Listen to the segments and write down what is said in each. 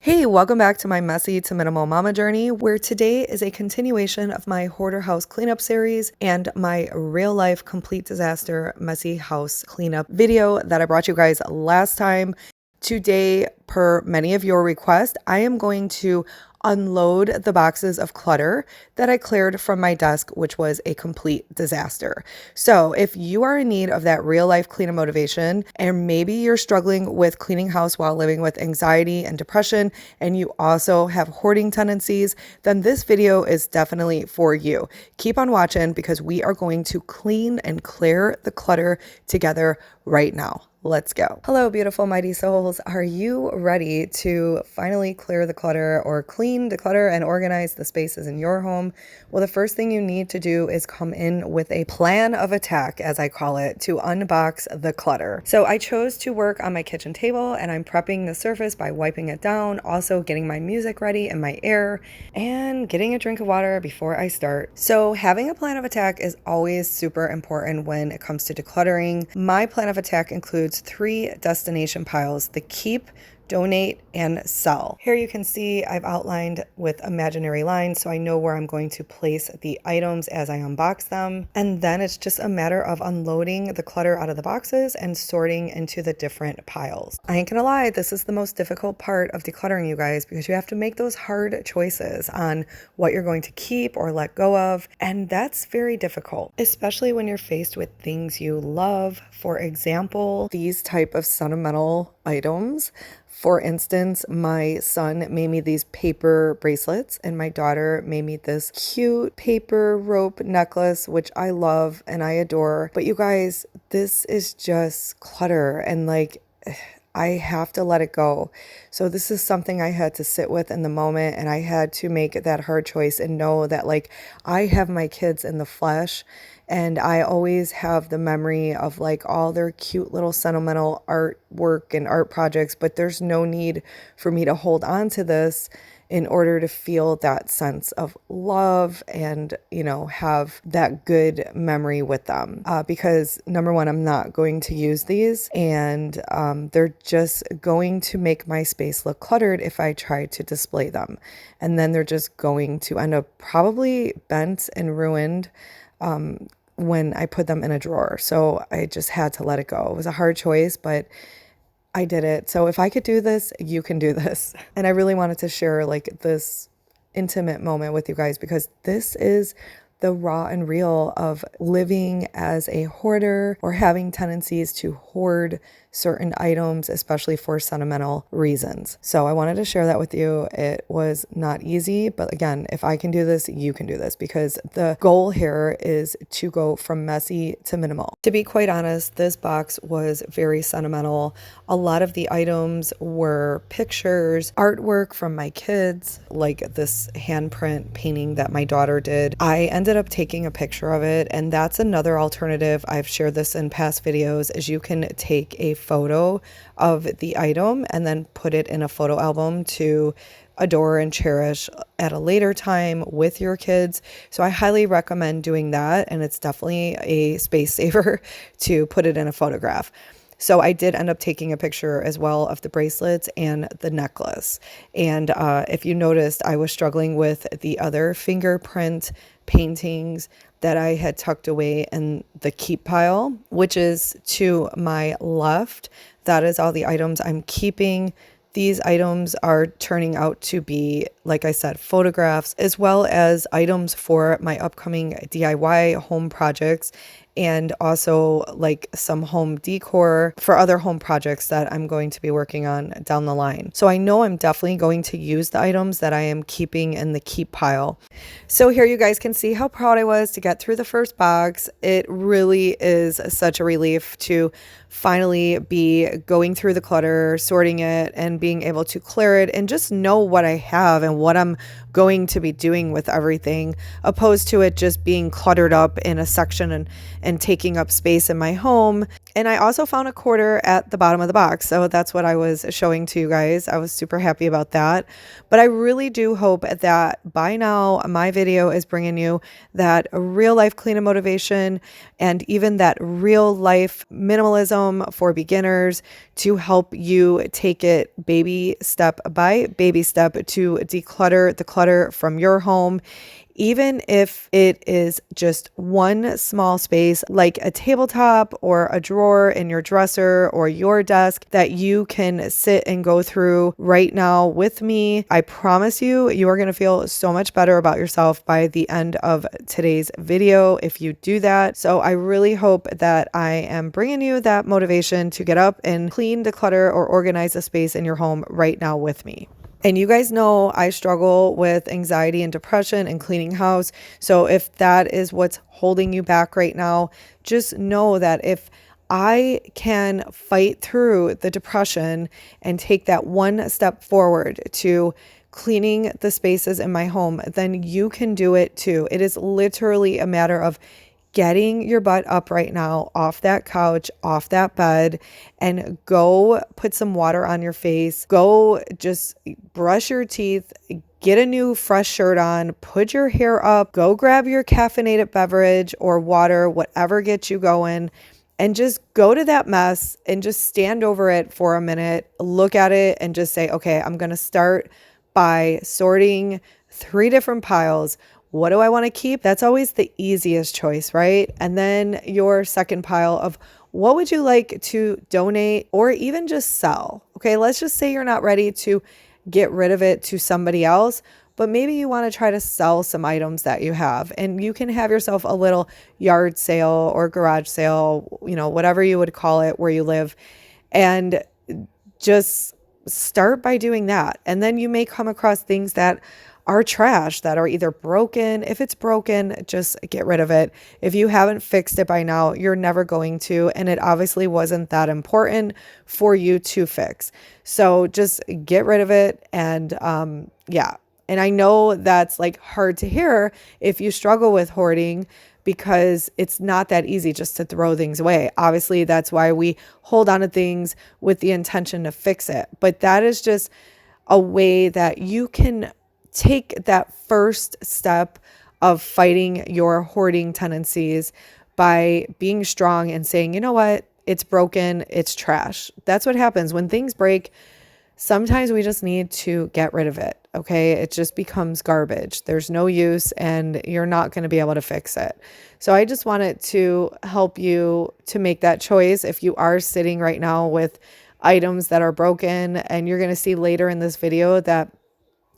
Hey, welcome back to my messy to minimal mama journey, where today is a continuation of my hoarder house cleanup series and my real life complete disaster messy house cleanup video that I brought you guys last time. Today, per many of your requests, I am going to unload the boxes of clutter that I cleared from my desk, which was a complete disaster. So if you are in need of that real life cleanup motivation, and maybe you're struggling with cleaning house while living with anxiety and depression, and you also have hoarding tendencies, then this video is definitely for you. Keep on watching because we are going to clean and clear the clutter together right now. Let's go. Hello, beautiful, mighty souls. Are you ready to finally clear the clutter or clean the clutter and organize the spaces in your home? Well, the first thing you need to do is come in with a plan of attack, as I call it, to unbox the clutter. So I chose to work on my kitchen table and I'm prepping the surface by wiping it down, also getting my music ready in my air and getting a drink of water before I start. So having a plan of attack is always super important when it comes to decluttering. My plan of attack includes 3 destination piles: the keep, donate, and sell. Here you can see I've outlined with imaginary lines so I know where I'm going to place the items as I unbox them. And then it's just a matter of unloading the clutter out of the boxes and sorting into the different piles. I ain't gonna lie, this is the most difficult part of decluttering, you guys, because you have to make those hard choices on what you're going to keep or let go of. And that's very difficult, especially when you're faced with things you love. For example, these type of sentimental items. For instance, my son made me these paper bracelets and my daughter made me this cute paper rope necklace, which I love and I adore. But you guys, this is just clutter and I have to let it go. So this is something I had to sit with in the moment, and I had to make that hard choice and know that I have my kids in the flesh, and I always have the memory of all their cute little sentimental artwork and art projects, but there's no need for me to hold on to this in order to feel that sense of love and, have that good memory with them. Because number one, I'm not going to use these, and they're just going to make my space look cluttered if I try to display them. And then they're just going to end up probably bent and ruined when I put them in a drawer. So I just had to let it go. It was a hard choice, but I did it. So if I could do this, you can do this. And I really wanted to share this intimate moment with you guys because this is the raw and real of living as a hoarder or having tendencies to hoard certain items, especially for sentimental reasons. So I wanted to share that with you. It was not easy, but again, if I can do this, you can do this, because the goal here is to go from messy to minimal. To be quite honest, this box was very sentimental. A lot of the items were pictures, artwork from my kids, like this handprint painting that my daughter did. I ended up taking a picture of it, and that's another alternative. I've shared this in past videos, is you can take a photo of the item and then put it in a photo album to adore and cherish at a later time with your kids. So I highly recommend doing that, and it's definitely a space saver to put it in a photograph. So I did end up taking a picture as well of the bracelets and the necklace. And if you noticed, I was struggling with the other fingerprint paintings that I had tucked away in the keep pile, which is to my left. That is all the items I'm keeping. These items are turning out to be, like I said, photographs, as well as items for my upcoming DIY home projects, and also some home decor for other home projects that I'm going to be working on down the line. So I know I'm definitely going to use the items that I am keeping in the keep pile. So here you guys can see how proud I was to get through the first box. It really is such a relief to finally be going through the clutter, sorting it, and being able to clear it and just know what I have and what I'm going to be doing with everything, opposed to it just being cluttered up in a section and taking up space in my home And I also found a quarter at the bottom of the box. So that's what I was showing to you guys. I was super happy about that. But I really do hope that by now my video is bringing you that real life cleanup motivation and even that real life minimalism for beginners to help you take it baby step by baby step to declutter the clutter from your home. Even if it is just one small space like a tabletop or a drawer in your dresser or your desk that you can sit and go through right now with me, I promise you, you are going to feel so much better about yourself by the end of today's video if you do that. So I really hope that I am bringing you that motivation to get up and clean, declutter, or organize a space in your home right now with me. And you guys know I struggle with anxiety and depression and cleaning house. So if that is what's holding you back right now, just know that if I can fight through the depression and take that one step forward to cleaning the spaces in my home, then you can do it too. It is literally a matter of getting your butt up right now off that couch, off that bed, and go put some water on your face. Go just brush your teeth, get a new fresh shirt on, put your hair up, go grab your caffeinated beverage or water, whatever gets you going, and just go to that mess and just stand over it for a minute, look at it and just say, okay, I'm going to start by sorting 3 different piles. What do I want to keep? That's always the easiest choice, right? And then your second pile of what would you like to donate or even just sell? Okay, let's just say you're not ready to get rid of it to somebody else, but maybe you want to try to sell some items that you have, and you can have yourself a little yard sale or garage sale, whatever you would call it where you live, and just start by doing that. And then you may come across things that are trash, that are either broken. If it's broken, just get rid of it. If you haven't fixed it by now, you're never going to, and it obviously wasn't that important for you to fix. So just get rid of it. And yeah. And I know that's like hard to hear if you struggle with hoarding, because it's not that easy just to throw things away. Obviously, that's why we hold on to things with the intention to fix it. But that is just a way that you can take that first step of fighting your hoarding tendencies by being strong and saying, you know what, it's broken, it's trash. That's what happens when things break. Sometimes we just need to get rid of it. Okay. It just becomes garbage. There's no use and you're not going to be able to fix it. So I just wanted to help you to make that choice. If you are sitting right now with items that are broken, and you're going to see later in this video that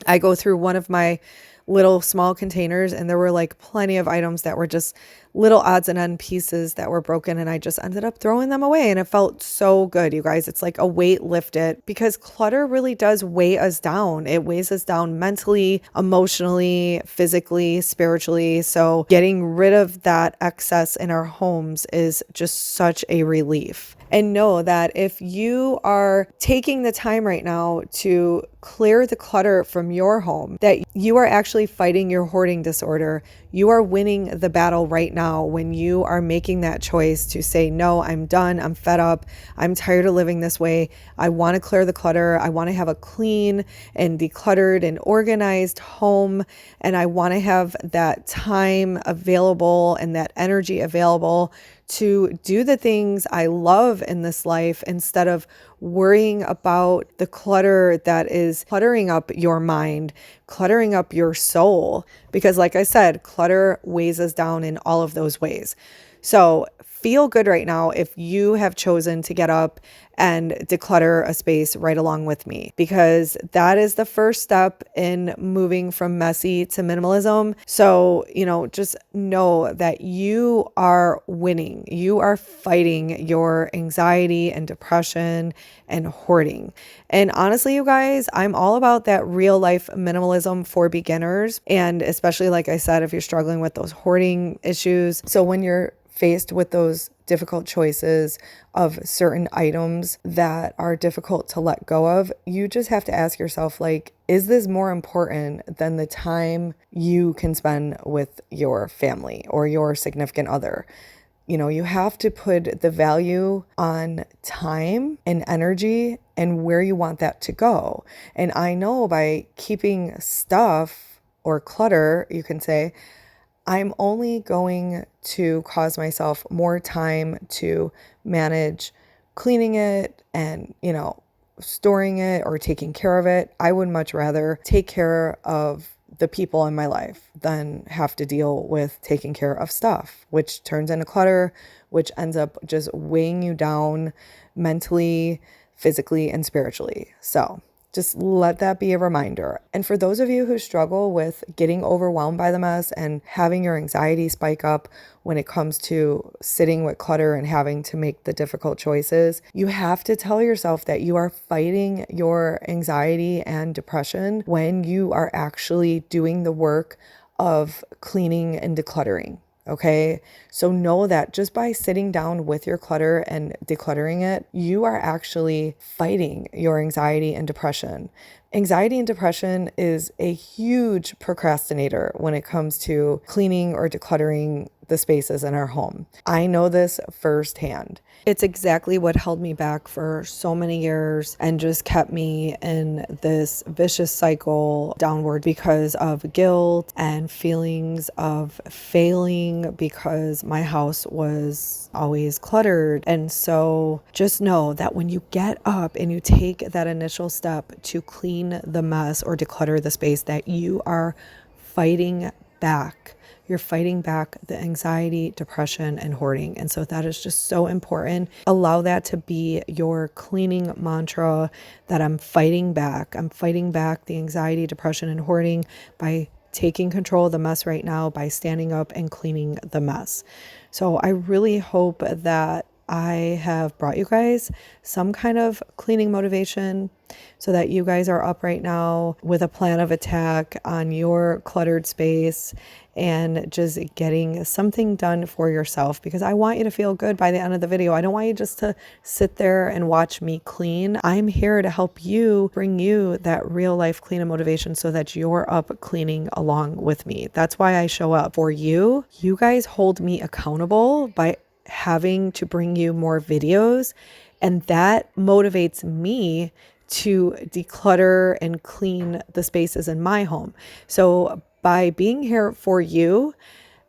I go through one of my little small containers and there were like plenty of items that were just little odds and end pieces that were broken, and I just ended up throwing them away, and it felt so good, you guys. It's like a weight lifted, because clutter really does weigh us down. It weighs us down mentally, emotionally, physically, spiritually. So getting rid of that excess in our homes is just such a relief. And know that if you are taking the time right now to clear the clutter from your home, that you are actually fighting your hoarding disorder. You are winning the battle right now when you are making that choice to say, no, I'm done. I'm fed up. I'm tired of living this way. I want to clear the clutter. I want to have a clean and decluttered and organized home. And I want to have that time available and that energy available to do the things I love in this life, instead of worrying about the clutter that is cluttering up your mind, cluttering up your soul. Because like I said, clutter weighs us down in all of those ways. So feel good right now if you have chosen to get up and declutter a space right along with me, because that is the first step in moving from messy to minimalism. So, just know that you are winning. You are fighting your anxiety and depression and hoarding. And honestly, you guys, I'm all about that real life minimalism for beginners. And especially, like I said, if you're struggling with those hoarding issues. So when you're faced with those difficult choices of certain items that are difficult to let go of, you just have to ask yourself, like, is this more important than the time you can spend with your family or your significant other? You have to put the value on time and energy and where you want that to go. And I know by keeping stuff or clutter, you can say, I'm only going to cause myself more time to manage cleaning it and, storing it or taking care of it. I would much rather take care of the people in my life than have to deal with taking care of stuff, which turns into clutter, which ends up just weighing you down mentally, physically, and spiritually. So just let that be a reminder. And for those of you who struggle with getting overwhelmed by the mess and having your anxiety spike up when it comes to sitting with clutter and having to make the difficult choices, you have to tell yourself that you are fighting your anxiety and depression when you are actually doing the work of cleaning and decluttering. Okay, so know that just by sitting down with your clutter and decluttering it, you are actually fighting your anxiety and depression. Anxiety and depression is a huge procrastinator when it comes to cleaning or decluttering the spaces in our home. I know this firsthand. It's exactly what held me back for so many years and just kept me in this vicious cycle downward because of guilt and feelings of failing because my house was always cluttered. And so just know that when you get up and you take that initial step to clean the mess or declutter the space, that you are fighting back. You're fighting back the anxiety, depression, and hoarding. And so that is just so important. Allow that to be your cleaning mantra, that I'm fighting back. I'm fighting back the anxiety, depression, and hoarding by taking control of the mess right now, by standing up and cleaning the mess. So I really hope that I have brought you guys some kind of cleaning motivation so that you guys are up right now with a plan of attack on your cluttered space and just getting something done for yourself, because I want you to feel good by the end of the video. I don't want you just to sit there and watch me clean. I'm here to help you, bring you that real life cleaning motivation so that you're up cleaning along with me. That's why I show up for you. You guys hold me accountable by having to bring you more videos, and that motivates me to declutter and clean the spaces in my home. So by being here for you,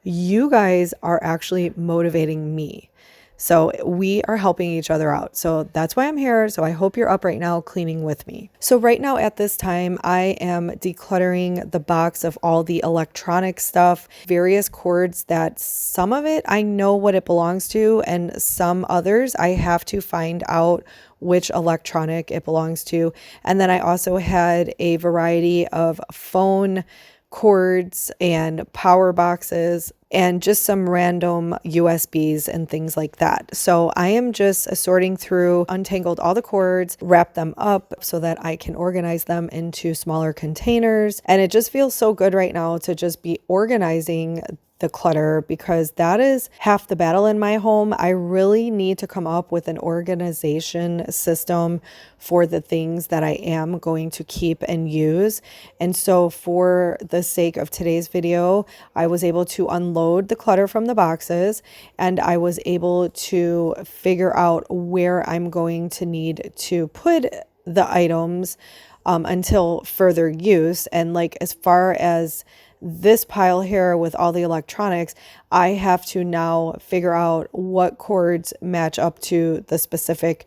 you guys are actually motivating me. So we are helping each other out. So that's why I'm here. So I hope you're up right now cleaning with me. So right now at this time, I am decluttering the box of all the electronic stuff, various cords that some of it I know what it belongs to, and some others I have to find out which electronic it belongs to. And then I also had a variety of phone cords and power boxes and just some random USBs and things like that. So I am just sorting through, untangled all the cords, wrap them up so that I can organize them into smaller containers. And it just feels so good right now to just be organizing the clutter, because that is half the battle in my home. I really need to come up with an organization system for the things that I am going to keep and use. And so for the sake of today's video, I was able to unload the clutter from the boxes, and I was able to figure out where I'm going to need to put the items until further use. And like, as far as this pile here with all the electronics, I have to now figure out what cords match up to the specific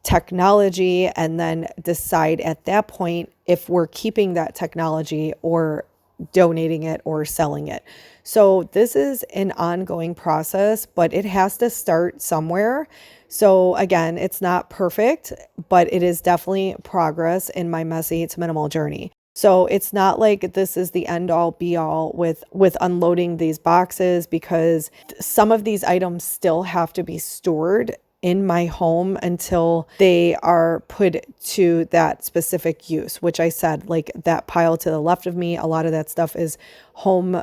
technology, and then decide at that point if we're keeping that technology or donating it or selling it. So this is an ongoing process, but it has to start somewhere. So again, it's not perfect, but it is definitely progress in my messy to minimal journey. So it's not like this is the end all be all with unloading these boxes, because some of these items still have to be stored in my home until they are put to that specific use, which I said, like that pile to the left of me, a lot of that stuff is home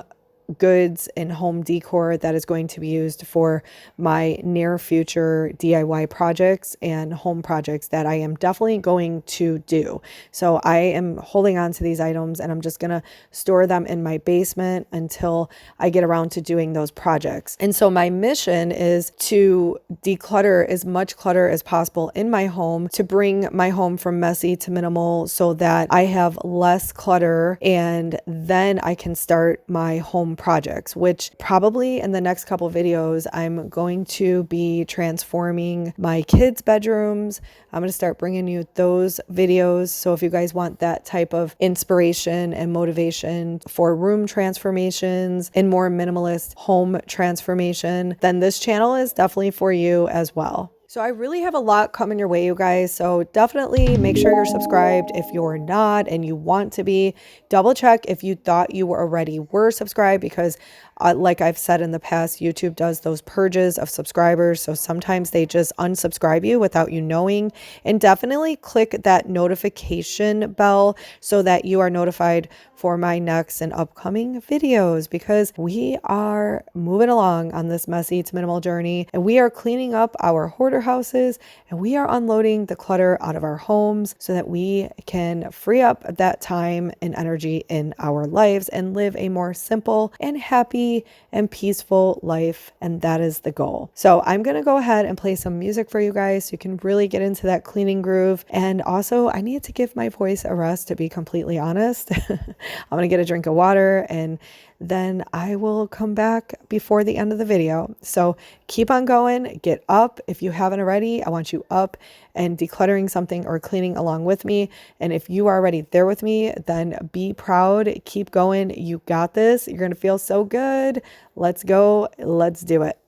goods and home decor that is going to be used for my near future DIY projects and home projects that I am definitely going to do. So I am holding on to these items and I'm just going to store them in my basement until I get around to doing those projects. And so my mission is to declutter as much clutter as possible in my home, to bring my home from messy to minimal so that I have less clutter, and then I can start my home projects, which probably in the next couple videos, I'm going to be transforming my kids' bedrooms. I'm going to start bringing you those videos. So if you guys want that type of inspiration and motivation for room transformations and more minimalist home transformation, then this channel is definitely for you as well. So I really have a lot coming your way, you guys. So definitely make sure you're subscribed. If you're not and you want to be, double check if you thought you already were subscribed, because like I've said in the past, YouTube does those purges of subscribers. So sometimes they just unsubscribe you without you knowing. And definitely click that notification bell so that you are notified for my next and upcoming videos, because we are moving along on this messy to minimal journey, and we are cleaning up our hoarder houses, and we are unloading the clutter out of our homes so that we can free up that time and energy in our lives and live a more simple and happy and peaceful life. And that is the goal. So I'm going to go ahead and play some music for you guys so you can really get into that cleaning groove. And also I need to give my voice a rest, to be completely honest. I'm going to get a drink of water and then I will come back before the end of the video. So keep on going, get up. If you haven't already, I want you up and decluttering something or cleaning along with me. And if you are already there with me, then be proud, keep going. You got this. You're going to feel so good. Let's go. Let's do it.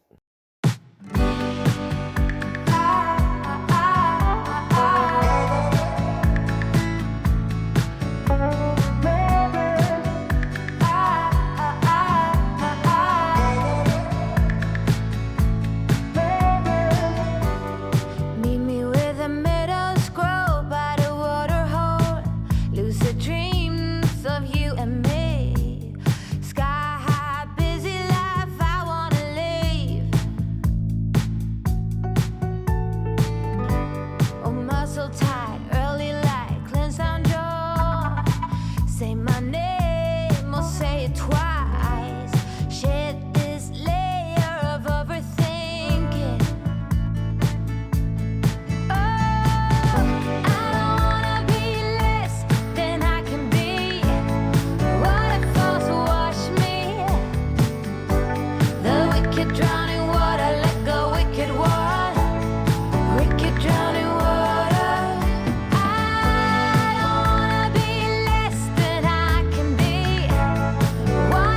One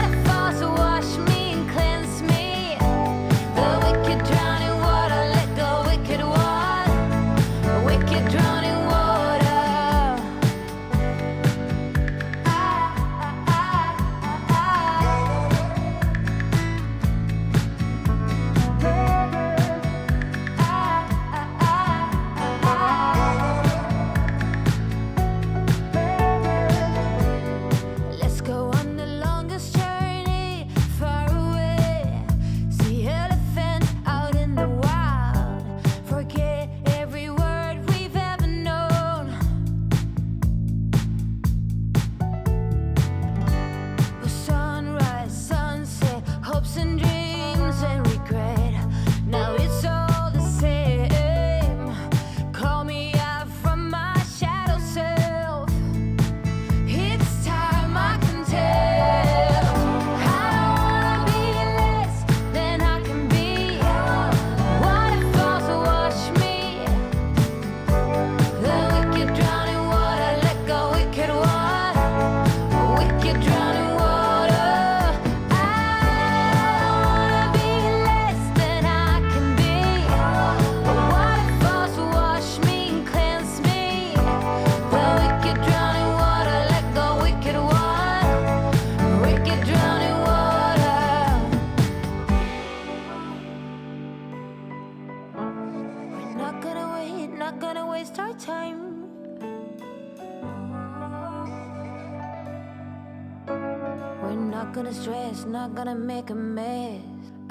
not gonna stress, not gonna make a mess.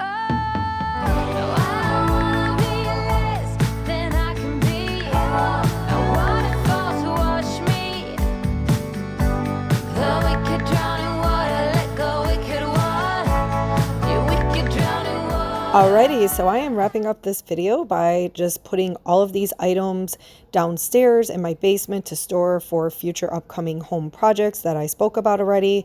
Oh, no, I don't wanna be less than I can be. I want it fall to wash me. The wicked drown in water, let go wicked one. You wicked drown in water. Alrighty, so I am wrapping up this video by just putting all of these items downstairs in my basement to store for future upcoming home projects that I spoke about already.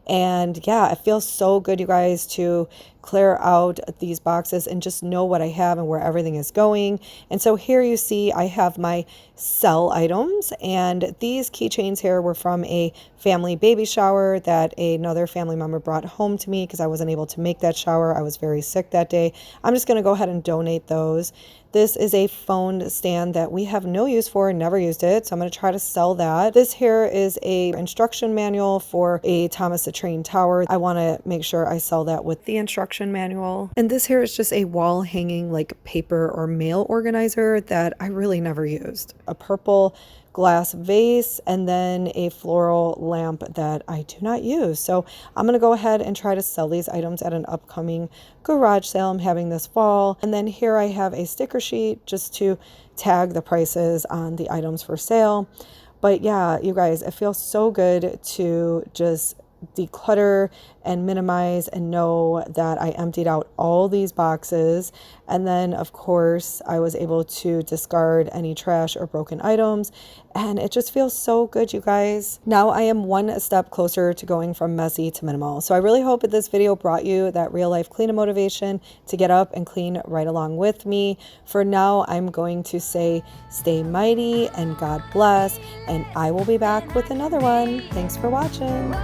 And yeah, it feels so good, you guys, to clear out these boxes and just know what I have and where everything is going. And so here you see I have my sell items, and these keychains here were from a family baby shower that another family member brought home to me because I wasn't able to make that shower. I was very sick that day. I'm just going to go ahead and donate those. This is a phone stand that we have no use for, never used it, so I'm going to try to sell that. This here is a instruction manual for a Thomas the Train Tower. I want to make sure I sell that with the instruction manual. And this here is just a wall hanging like paper or mail organizer that I really never used. A purple glass vase, and then a floral lamp that I do not use. So I'm going to go ahead and try to sell these items at an upcoming garage sale I'm having this fall. And then here I have a sticker sheet just to tag the prices on the items for sale. But yeah, you guys, it feels so good to just declutter and minimize and know that I emptied out all these boxes. And then of course I was able to discard any trash or broken items, and it just feels so good, you guys. Now I am one step closer to going from messy to minimal. So I really hope that this video brought you that real life cleanup motivation to get up and clean right along with me. For now, I'm going to say stay mighty and God bless, and I will be back with another one. Thanks for watching.